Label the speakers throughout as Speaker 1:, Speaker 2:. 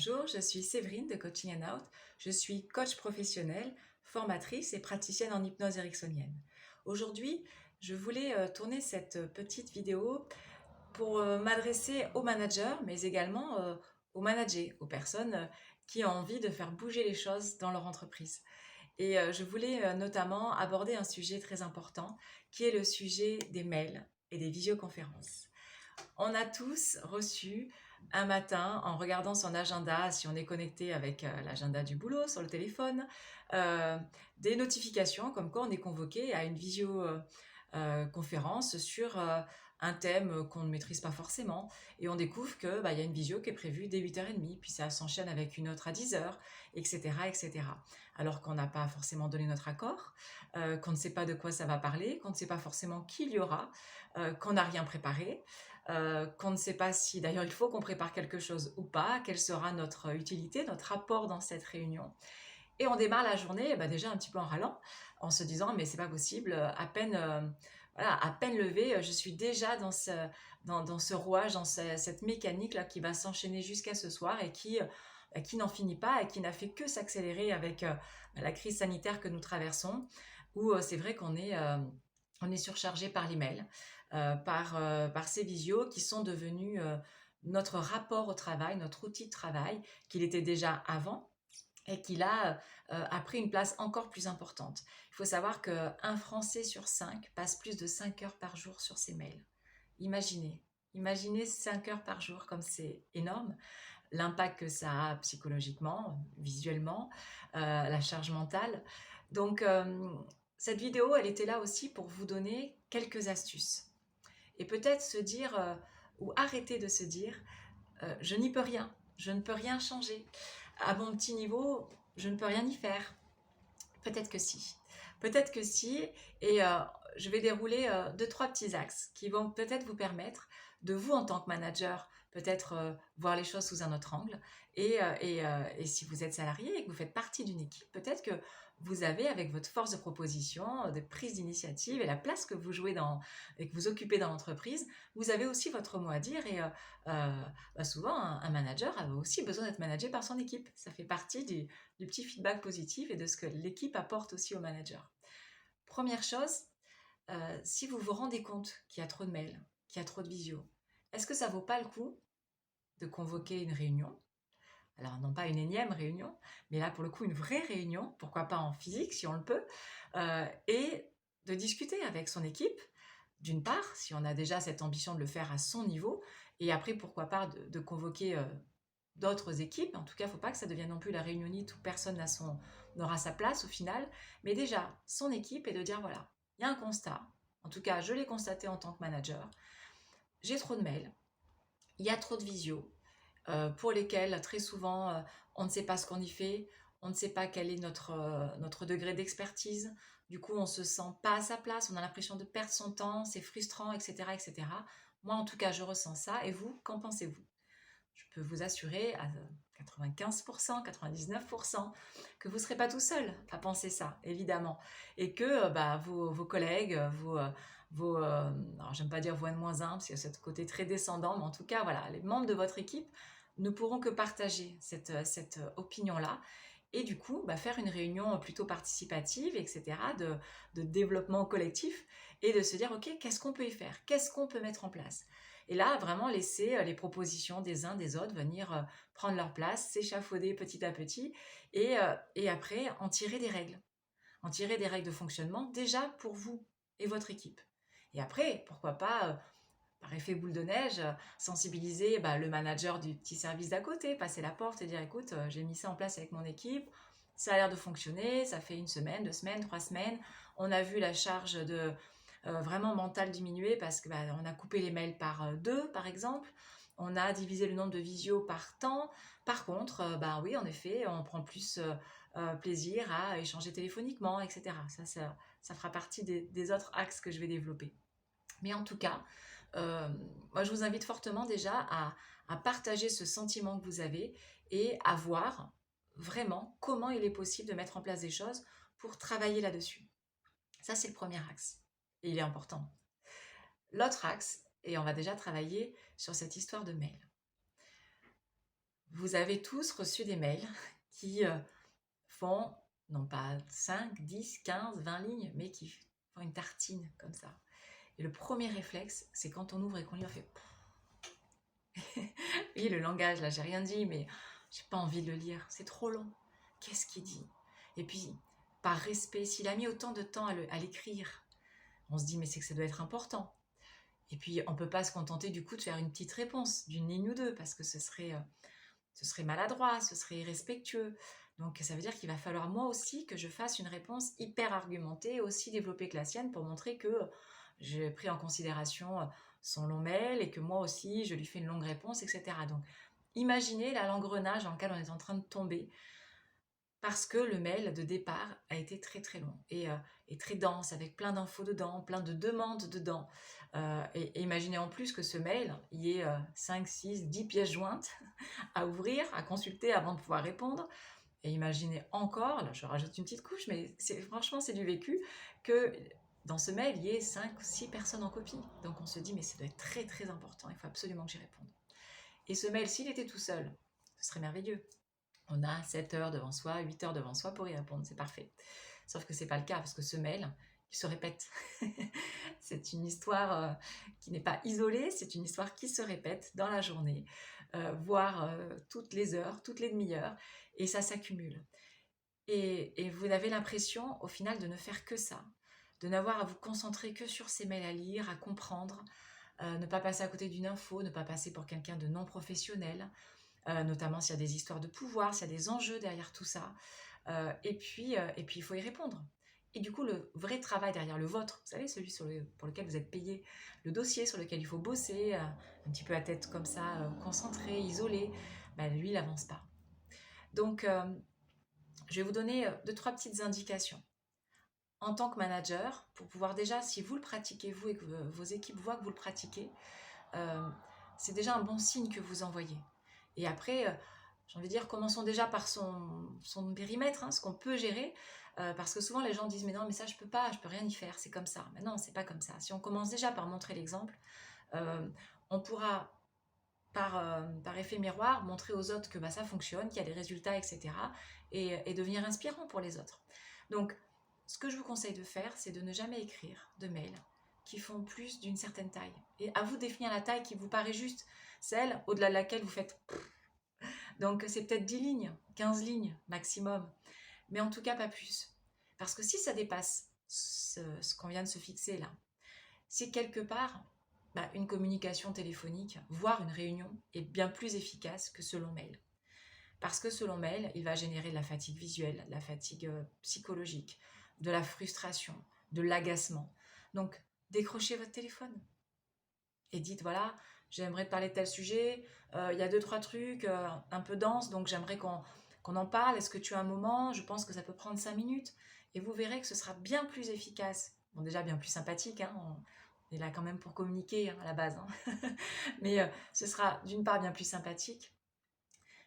Speaker 1: Bonjour, je suis Séverine de Coaching and Out. Je suis coach professionnelle, formatrice et praticienne en hypnose ericksonienne. Aujourd'hui, je voulais tourner cette petite vidéo pour m'adresser aux managers, mais également aux managers, aux personnes qui ont envie de faire bouger les choses dans leur entreprise. Et je voulais notamment aborder un sujet très important, qui est le sujet des mails et des visioconférences. On a tous reçu un matin, en regardant son agenda, si on est connecté avec l'agenda du boulot sur le téléphone, euh, des notifications comme quoi on est convoqué à une visioconférence sur un thème qu'on ne maîtrise pas forcément. Et on découvre qu'il y a une visio qui est prévue dès 8h30, puis ça s'enchaîne avec une autre à 10h, etc. etc. Alors qu'on n'a pas forcément donné notre accord, qu'on ne sait pas de quoi ça va parler, qu'on ne sait pas forcément qui il y aura, qu'on n'a rien préparé. Qu'on ne sait pas si d'ailleurs il faut qu'on prépare quelque chose ou pas, quelle sera notre utilité, notre apport dans cette réunion. Et on démarre la journée déjà un petit peu en râlant, en se disant mais c'est pas possible, à peine levé, je suis déjà dans ce rouage, dans cette mécanique là qui va s'enchaîner jusqu'à ce soir et qui n'en finit pas et qui n'a fait que s'accélérer avec la crise sanitaire que nous traversons, où c'est vrai on est surchargé par l'email, par ces visios qui sont devenus notre rapport au travail, notre outil de travail, qu'il était déjà avant et qu'il a pris une place encore plus importante. Il faut savoir qu'un Français sur 5 passe plus de 5 heures par jour sur ses mails. Imaginez, imaginez 5 heures par jour, comme c'est énorme, l'impact que ça a psychologiquement, visuellement, la charge mentale. Donc, cette vidéo, elle était là aussi pour vous donner quelques astuces. Et peut-être se dire, ou arrêter de se dire, je n'y peux rien, je ne peux rien changer. À mon petit niveau, je ne peux rien y faire. Peut-être que si. Peut-être que si. Et je vais dérouler deux, trois petits axes qui vont peut-être vous permettre de vous, en tant que manager, peut-être voir les choses sous un autre angle. Et si vous êtes salarié et que vous faites partie d'une équipe, peut-être que vous avez, avec votre force de proposition, de prise d'initiative et la place que vous jouez et que vous occupez dans l'entreprise, vous avez aussi votre mot à dire. Et souvent, un manager a aussi besoin d'être managé par son équipe. Ça fait partie du petit feedback positif et de ce que l'équipe apporte aussi au manager. Première chose, si vous vous rendez compte qu'il y a trop de mails, qu'il y a trop de visio, est-ce que ça vaut pas le coup de convoquer une réunion? Alors non pas une énième réunion, mais là pour le coup une vraie réunion, pourquoi pas en physique si on le peut, et de discuter avec son équipe, d'une part, si on a déjà cette ambition de le faire à son niveau, et après pourquoi pas de convoquer d'autres équipes. En tout cas, il ne faut pas que ça devienne non plus la réunionite où personne n'aura sa place au final. Mais déjà, son équipe, et de dire, voilà, il y a un constat. En tout cas, je l'ai constaté en tant que manager. J'ai trop de mails, il y a trop de visio, pour lesquels très souvent, on ne sait pas ce qu'on y fait, on ne sait pas quel est notre degré d'expertise. Du coup, on ne se sent pas à sa place, on a l'impression de perdre son temps, c'est frustrant, etc., etc. Moi, en tout cas, je ressens ça. Et vous, qu'en pensez-vous? Je peux vous assurer à 95%, 99% que vous ne serez pas tout seul à penser ça, évidemment. Et que vos collègues, alors j'aime pas dire vos N-1, parce qu'il y a ce côté très descendant, mais en tout cas, voilà, les membres de votre équipe ne pourront que partager cette opinion-là. Et du coup, faire une réunion plutôt participative, etc., de développement collectif, et de se dire, OK, qu'est-ce qu'on peut y faire? Qu'est-ce qu'on peut mettre en place? Et là, vraiment laisser les propositions des uns des autres venir prendre leur place, s'échafauder petit à petit, et après en tirer des règles. En tirer des règles de fonctionnement déjà pour vous et votre équipe. Et après, pourquoi pas, par effet boule de neige, sensibiliser le manager du petit service d'à côté, passer la porte et dire écoute, j'ai mis ça en place avec mon équipe, ça a l'air de fonctionner, ça fait 1 semaine, 2 semaines, 3 semaines, on a vu la charge de vraiment mentale diminuer parce que on a coupé les mails par deux, par exemple, on a divisé le nombre de visios par temps. Par contre, oui, en effet, on prend plus plaisir à échanger téléphoniquement, etc. Ça fera partie des autres axes que je vais développer. Mais en tout cas, moi je vous invite fortement déjà à partager ce sentiment que vous avez et à voir vraiment comment il est possible de mettre en place des choses pour travailler là-dessus. Ça, c'est le premier axe. Et il est important. L'autre axe, et on va déjà travailler sur cette histoire de mail. vous avez tous reçu des mails qui font, non pas 5, 10, 15, 20 lignes, mais qui font une tartine comme ça. Et le premier réflexe, c'est quand on ouvre et qu'on lit, on fait... Oui, le langage, là, j'ai rien dit, mais j'ai pas envie de le lire, c'est trop long. Qu'est-ce qu'il dit? Et puis, par respect, s'il a mis autant de temps à l'écrire, on se dit, mais c'est que ça doit être important. Et puis, on ne peut pas se contenter du coup de faire une petite réponse d'une ligne ou deux, parce que ce serait maladroit, ce serait irrespectueux. Donc, ça veut dire qu'il va falloir moi aussi que je fasse une réponse hyper argumentée, aussi développée que la sienne, pour montrer que j'ai pris en considération son long mail et que moi aussi, je lui fais une longue réponse, etc. Donc, imaginez l'engrenage dans lequel on est en train de tomber parce que le mail de départ a été très très long et très dense, avec plein d'infos dedans, plein de demandes dedans. Et imaginez en plus que ce mail, il y ait 5, 6, 10 pièces jointes à ouvrir, à consulter avant de pouvoir répondre. Et imaginez encore, là je rajoute une petite couche, mais franchement c'est du vécu, que dans ce mail, il y ait 5 ou 6 personnes en copie. Donc on se dit, mais ça doit être très très important, il faut absolument que j'y réponde. Et ce mail, s'il était tout seul, ce serait merveilleux. On a 7 heures devant soi, 8 heures devant soi pour y répondre, c'est parfait. Sauf que c'est pas le cas, parce que ce mail, il se répète. C'est une histoire qui n'est pas isolée, c'est une histoire qui se répète dans la journée, voire toutes les heures, toutes les demi-heures, et ça s'accumule. Et vous avez l'impression, au final, de ne faire que ça, de n'avoir à vous concentrer que sur ces mails à lire, à comprendre, ne pas passer à côté d'une info, ne pas passer pour quelqu'un de non professionnel, notamment s'il y a des histoires de pouvoir, s'il y a des enjeux derrière tout ça. Et puis, il faut y répondre. Et du coup, le vrai travail derrière le vôtre, vous savez, celui pour lequel vous êtes payé, le dossier sur lequel il faut bosser, un petit peu à tête comme ça, concentré, isolé, ben, lui, il n'avance pas. Donc, je vais vous donner 2-3 petites indications. En tant que manager, pour pouvoir déjà, si vous le pratiquez, vous, et que vos équipes voient que vous le pratiquez, c'est déjà un bon signe que vous envoyez. Et après, j'ai envie de dire, commençons déjà par son périmètre, hein, ce qu'on peut gérer, parce que souvent les gens disent, mais non, mais ça je peux pas, je peux rien y faire, c'est comme ça. Mais non, c'est pas comme ça. Si on commence déjà par montrer l'exemple, on pourra par effet miroir montrer aux autres que bah, ça fonctionne, qu'il y a des résultats, etc. Et devenir inspirant pour les autres. Donc, ce que je vous conseille de faire, c'est de ne jamais écrire de mails qui font plus d'une certaine taille. Et à vous de définir la taille qui vous paraît juste, celle au-delà de laquelle vous faites... Donc c'est peut-être 10 lignes, 15 lignes maximum, mais en tout cas pas plus. Parce que si ça dépasse ce qu'on vient de se fixer là, c'est quelque part bah, une communication téléphonique, voire une réunion, est bien plus efficace que ce long mail. Parce que ce long mail, il va générer de la fatigue visuelle, de la fatigue psychologique, de la frustration, de l'agacement. Donc, décrochez votre téléphone et dites, voilà, j'aimerais te parler de tel sujet, il y a 2-3 trucs un peu denses, donc j'aimerais qu'on en parle, est-ce que tu as un moment? Je pense que ça peut prendre 5 minutes, et vous verrez que ce sera bien plus efficace. Bon, déjà bien plus sympathique, hein, on est là quand même pour communiquer hein, à la base, hein. Mais ce sera d'une part bien plus sympathique,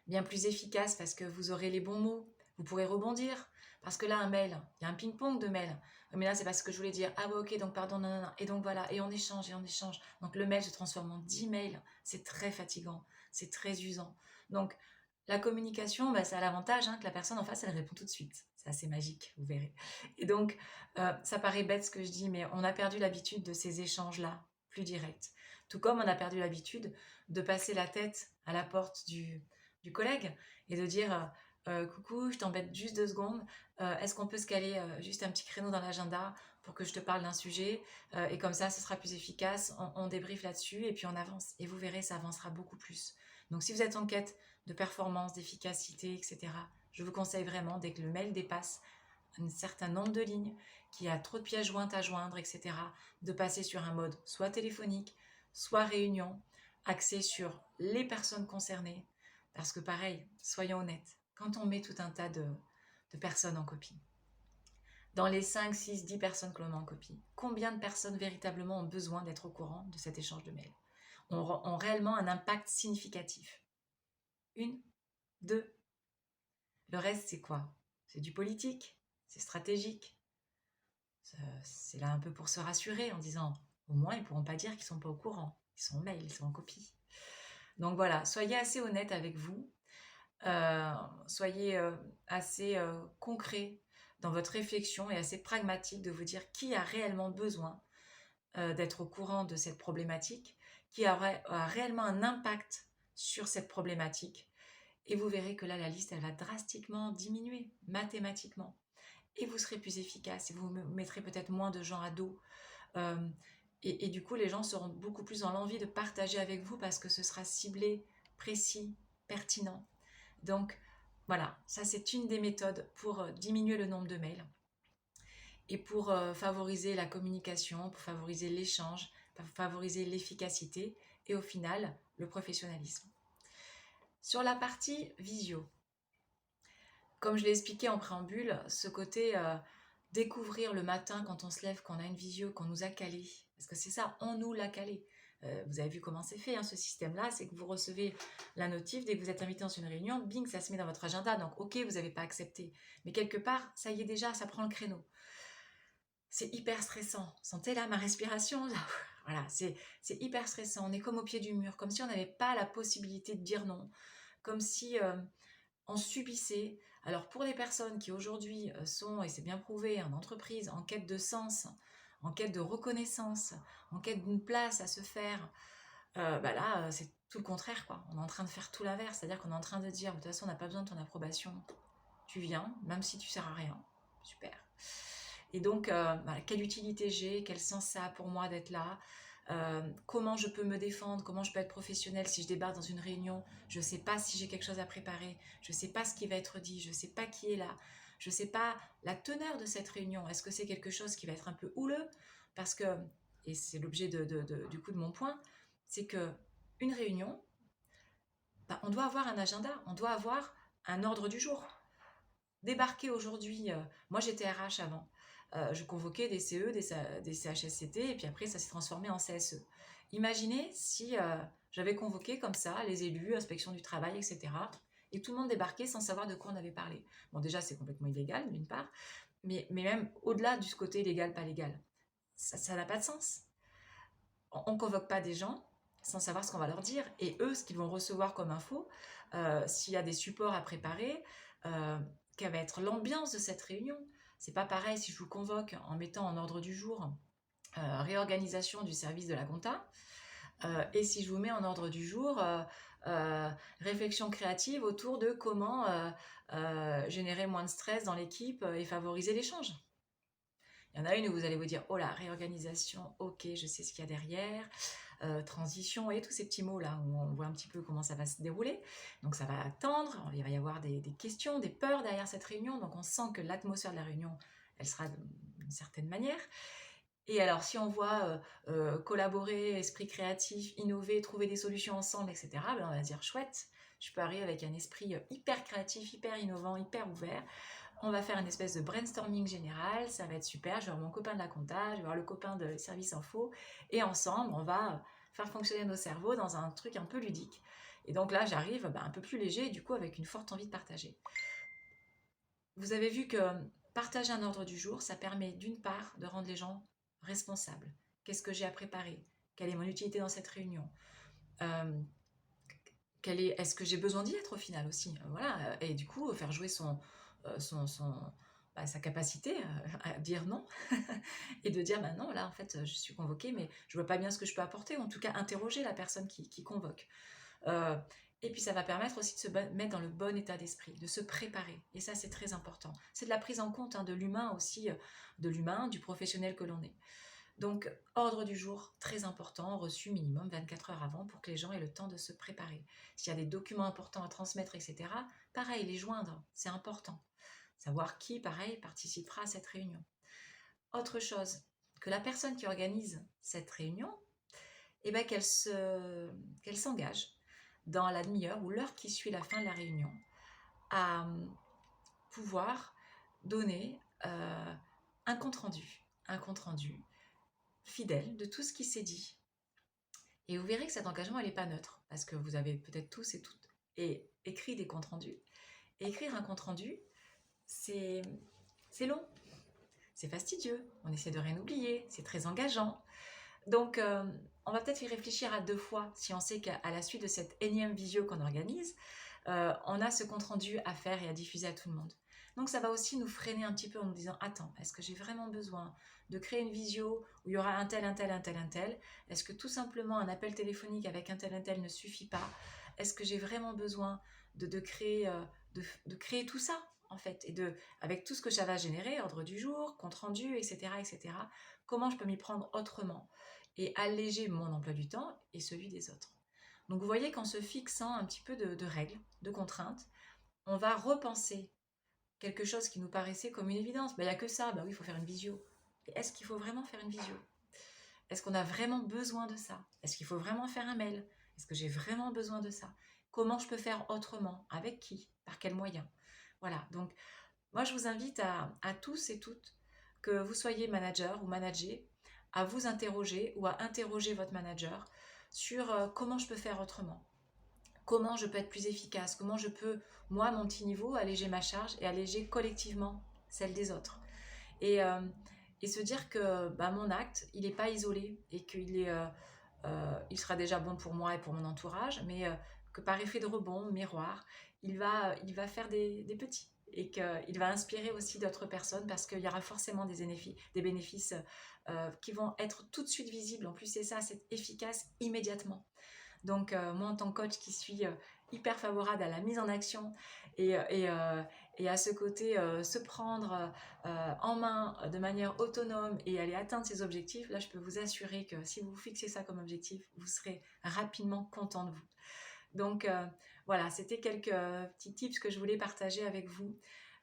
Speaker 1: bien plus efficace parce que vous aurez les bons mots, vous pourrez rebondir, parce que là, un mail, il y a un ping-pong de mails. Mais là, c'est pas ce que je voulais dire. Ah ouais, ok, donc pardon, non, non, non. Et donc voilà, et on échange, et on échange. Donc le mail se transforme en 10 mails. C'est très fatigant, c'est très usant. Donc la communication, bah, ça a l'avantage hein, que la personne en face, elle répond tout de suite. C'est assez magique, vous verrez. Et donc, ça paraît bête ce que je dis, mais on a perdu l'habitude de ces échanges-là, plus directs. Tout comme on a perdu l'habitude de passer la tête à la porte du collègue et de dire coucou, je t'embête juste 2 secondes, est-ce qu'on peut se caler juste un petit créneau dans l'agenda pour que je te parle d'un sujet et comme ça, ce sera plus efficace, on débriefe là-dessus et puis on avance. Et vous verrez, ça avancera beaucoup plus. Donc si vous êtes en quête de performance, d'efficacité, etc., je vous conseille vraiment, dès que le mail dépasse un certain nombre de lignes, qu'il y a trop de pièces jointes à joindre, etc., de passer sur un mode soit téléphonique, soit réunion, axé sur les personnes concernées, parce que pareil, soyons honnêtes, quand on met tout un tas de personnes en copie, dans les 5, 6, 10 personnes que l'on met en copie, combien de personnes véritablement ont besoin d'être au courant de cet échange de mails, ont réellement un impact significatif? 1, 2. Le reste, c'est quoi? C'est du politique, c'est stratégique. C'est là un peu pour se rassurer en disant, au moins, ils ne pourront pas dire qu'ils ne sont pas au courant. Ils sont en mail, ils sont en copie. Donc voilà, soyez assez honnête avec vous. Euh, Soyez assez concret dans votre réflexion et assez pragmatique de vous dire qui a réellement besoin d'être au courant de cette problématique, qui a réellement un impact sur cette problématique. Et vous verrez que là, la liste, elle va drastiquement diminuer, mathématiquement. Et vous serez plus efficace et vous mettrez peut-être moins de gens à dos. Euh, et du coup, les gens seront beaucoup plus dans l'envie de partager avec vous parce que ce sera ciblé, précis, pertinent. Donc, voilà, ça c'est une des méthodes pour diminuer le nombre de mails et pour favoriser la communication, pour favoriser l'échange, pour favoriser l'efficacité et au final le professionnalisme. Sur la partie visio, comme je l'ai expliqué en préambule, ce côté découvrir le matin quand on se lève qu'on a une visio, qu'on nous a calé, parce que c'est ça, on nous l'a calé. Vous avez vu comment c'est fait, hein, ce système-là, c'est que vous recevez la notif, dès que vous êtes invité dans une réunion, bing, ça se met dans votre agenda, donc ok, vous n'avez pas accepté. Mais quelque part, ça y est déjà, ça prend le créneau. C'est hyper stressant. Sentez là ma respiration. Voilà, c'est hyper stressant. On est comme au pied du mur, comme si on n'avait pas la possibilité de dire non, comme si on subissait. Alors pour les personnes qui aujourd'hui sont, et c'est bien prouvé, en entreprise, en quête de sens, en quête de reconnaissance, en quête d'une place à se faire, bah là, c'est tout le contraire, quoi. On est en train de faire tout l'inverse, c'est-à-dire qu'on est en train de dire, de toute façon, on n'a pas besoin de ton approbation, tu viens, même si tu sers à rien. Super. Et donc, voilà, quelle utilité j'ai, quel sens ça a pour moi d'être là, comment je peux me défendre, comment je peux être professionnelle si je débarque dans une réunion, je ne sais pas si j'ai quelque chose à préparer, je ne sais pas ce qui va être dit, je ne sais pas qui est là, je ne sais pas la teneur de cette réunion, est-ce que c'est quelque chose qui va être un peu houleux, parce que, et c'est l'objet du coup de mon point, c'est que une réunion, bah, on doit avoir un agenda, on doit avoir un ordre du jour. Débarquer aujourd'hui, moi j'étais RH avant, je convoquais des CE, des CHSCT, et puis après ça s'est transformé en CSE. Imaginez si j'avais convoqué comme ça les élus, inspection du travail, etc. Et tout le monde débarquait sans savoir de quoi on avait parlé. Bon, déjà c'est complètement illégal d'une part, mais même au-delà du côté légal, pas légal, ça n'a pas de sens. On ne convoque pas des gens sans savoir ce qu'on va leur dire. Et eux, ce qu'ils vont recevoir comme info, s'il y a des supports à préparer, quelle va être l'ambiance de cette réunion. C'est pas pareil si je vous convoque en mettant en ordre du jour réorganisation du service de la compta, et si je vous mets en ordre du jour réflexion créative autour de comment générer moins de stress dans l'équipe et favoriser l'échange. Il y en a une où vous allez vous dire, oh la réorganisation, ok, je sais ce qu'il y a derrière, transition et tous ces petits mots là où on voit un petit peu comment ça va se dérouler. Donc ça va attendre, il va y avoir des questions, des peurs derrière cette réunion, donc on sent que l'atmosphère de la réunion, elle sera d'une certaine manière. Et alors si on voit collaborer, esprit créatif, innover, trouver des solutions ensemble, etc., ben on va dire chouette, je peux arriver avec un esprit hyper créatif, hyper innovant, hyper ouvert. On va faire une espèce de brainstorming général, ça va être super, je vais voir mon copain de la compta, je vais voir le copain de service info, et ensemble, on va faire fonctionner nos cerveaux dans un truc un peu ludique. Et donc là, j'arrive un peu plus léger, et du coup, avec une forte envie de partager. Vous avez vu que partager un ordre du jour, ça permet d'une part de rendre les gens responsables. Qu'est-ce que j'ai à préparer? Quelle est mon utilité dans cette réunion? euh, Est-ce que j'ai besoin d'y être au final aussi? Voilà. Et du coup, faire jouer sa capacité à dire non et de dire bah non, là en fait je suis convoquée mais je vois pas bien ce que je peux apporter, ou en tout cas interroger la personne qui convoque. Euh, et puis ça va permettre aussi de se mettre dans le bon état d'esprit, de se préparer. Et ça c'est très important. C'est de la prise en compte hein, de l'humain aussi, de l'humain, du professionnel que l'on est. Donc, ordre du jour, très important, reçu minimum 24 heures avant pour que les gens aient le temps de se préparer. S'il y a des documents importants à transmettre, etc., pareil, les joindre, c'est important. Savoir qui, pareil, participera à cette réunion. Autre chose, que la personne qui organise cette réunion, eh ben, qu'elle s'engage dans la demi-heure ou l'heure qui suit la fin de la réunion à pouvoir donner un compte-rendu fidèle de tout ce qui s'est dit. Et vous verrez que cet engagement, il n'est pas neutre, parce que vous avez peut-être tous et toutes écrit des comptes rendus. Et écrire un compte rendu, c'est long, c'est fastidieux, on essaie de rien oublier, c'est très engageant. Donc, on va peut-être y réfléchir à 2 fois si on sait qu'à la suite de cette énième visio qu'on organise, on a ce compte-rendu à faire et à diffuser à tout le monde. Donc ça va aussi nous freiner un petit peu en nous disant, attends, est-ce que j'ai vraiment besoin de créer une visio où il y aura un tel, un tel, un tel, un tel? Est-ce que tout simplement un appel téléphonique avec un tel ne suffit pas? Est-ce que j'ai vraiment besoin de créer, de créer tout ça en fait, avec tout ce que ça va générer, ordre du jour, compte rendu, etc., etc., comment je peux m'y prendre autrement et alléger mon emploi du temps et celui des autres. Donc vous voyez qu'en se fixant un petit peu de règles, de contraintes, on va repenser quelque chose qui nous paraissait comme une évidence. Il n'y a que ça, oui, il faut faire une visio. Et est-ce qu'il faut vraiment faire une visio? Est-ce qu'on a vraiment besoin de ça? Est-ce qu'il faut vraiment faire un mail? Est-ce que j'ai vraiment besoin de ça? Comment je peux faire autrement? Avec qui? Par quels moyens? Voilà, donc moi je vous invite à tous et toutes, que vous soyez manager ou manager, à vous interroger ou à interroger votre manager sur comment je peux faire autrement, comment je peux être plus efficace, comment je peux, moi, à mon petit niveau, alléger ma charge et alléger collectivement celle des autres. Et, euh, et se dire que mon acte, il n'est pas isolé et il sera déjà bon pour moi et pour mon entourage, mais que par effet de rebond, miroir, il va faire des petits et qu'il va inspirer aussi d'autres personnes parce qu'il y aura forcément des bénéfices qui vont être tout de suite visibles. En plus, c'est ça, c'est efficace immédiatement. Donc, moi, en tant que coach qui suis hyper favorable à la mise en action et, euh, et, euh, et à ce côté se prendre en main de manière autonome et aller atteindre ses objectifs, là, je peux vous assurer que si vous fixez ça comme objectif, vous serez rapidement content de vous. Donc, voilà, c'était quelques petits tips que je voulais partager avec vous.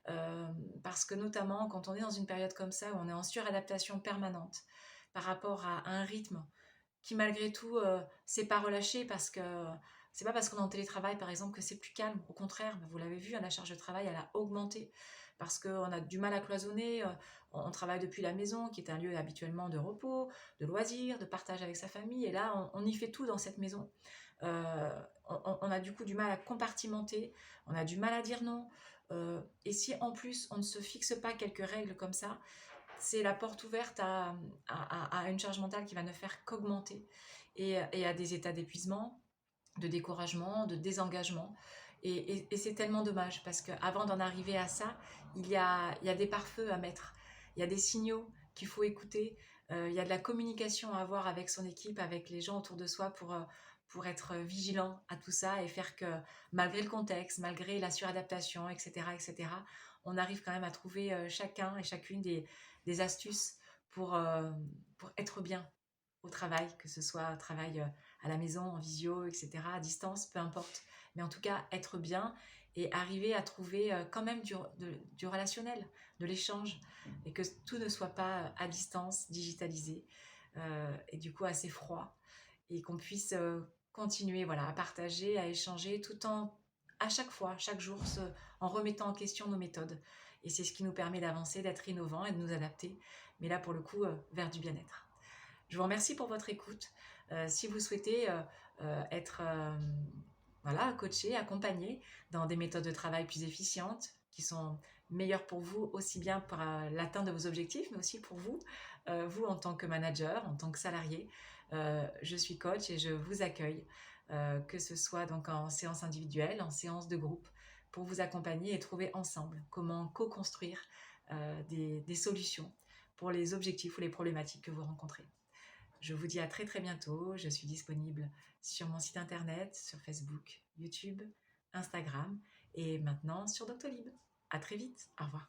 Speaker 1: Euh, Parce que notamment quand on est dans une période comme ça où on est en suradaptation permanente par rapport à un rythme qui malgré tout s'est pas relâché parce que c'est pas parce qu'on est en télétravail par exemple que c'est plus calme. Au contraire, vous l'avez vu, la charge de travail elle a augmenté parce qu'on a du mal à cloisonner. On travaille depuis la maison qui est un lieu habituellement de repos, de loisirs, de partage avec sa famille et là on y fait tout dans cette maison. On a du coup du mal à compartimenter, on a du mal à dire non. Et si en plus on ne se fixe pas quelques règles comme ça, c'est la porte ouverte à une charge mentale qui va ne faire qu'augmenter et à des états d'épuisement, de découragement, de désengagement. Et c'est tellement dommage parce qu'avant d'en arriver à ça, il y a des pare-feux à mettre, il y a des signaux qu'il faut écouter, il y a de la communication à avoir avec son équipe, avec les gens autour de soi pour être vigilant à tout ça et faire que malgré le contexte, malgré la suradaptation, etc., etc., on arrive quand même à trouver chacun et chacune des astuces pour, euh, pour être bien au travail, que ce soit un travail à la maison, en visio, etc., à distance, peu importe. Mais en tout cas, être bien et arriver à trouver quand même du relationnel, de l'échange, et que tout ne soit pas à distance, digitalisé, et du coup assez froid, et qu'on puisse continuer voilà, à partager, à échanger, tout en, à chaque fois, chaque jour, en remettant en question nos méthodes. Et c'est ce qui nous permet d'avancer, d'être innovants et de nous adapter, mais là pour le coup, vers du bien-être. Je vous remercie pour votre écoute. Si vous souhaitez être voilà, coaché, accompagné dans des méthodes de travail plus efficientes, qui sont meilleures pour vous, aussi bien pour l'atteinte de vos objectifs, mais aussi pour vous, vous en tant que manager, en tant que salarié. Je suis coach et je vous accueille, que ce soit donc en séance individuelle, en séance de groupe, pour vous accompagner et trouver ensemble comment co-construire des solutions pour les objectifs ou les problématiques que vous rencontrez. Je vous dis à très très bientôt. Je suis disponible sur mon site internet, sur Facebook, YouTube, Instagram et maintenant sur Doctolib. À très vite. Au revoir.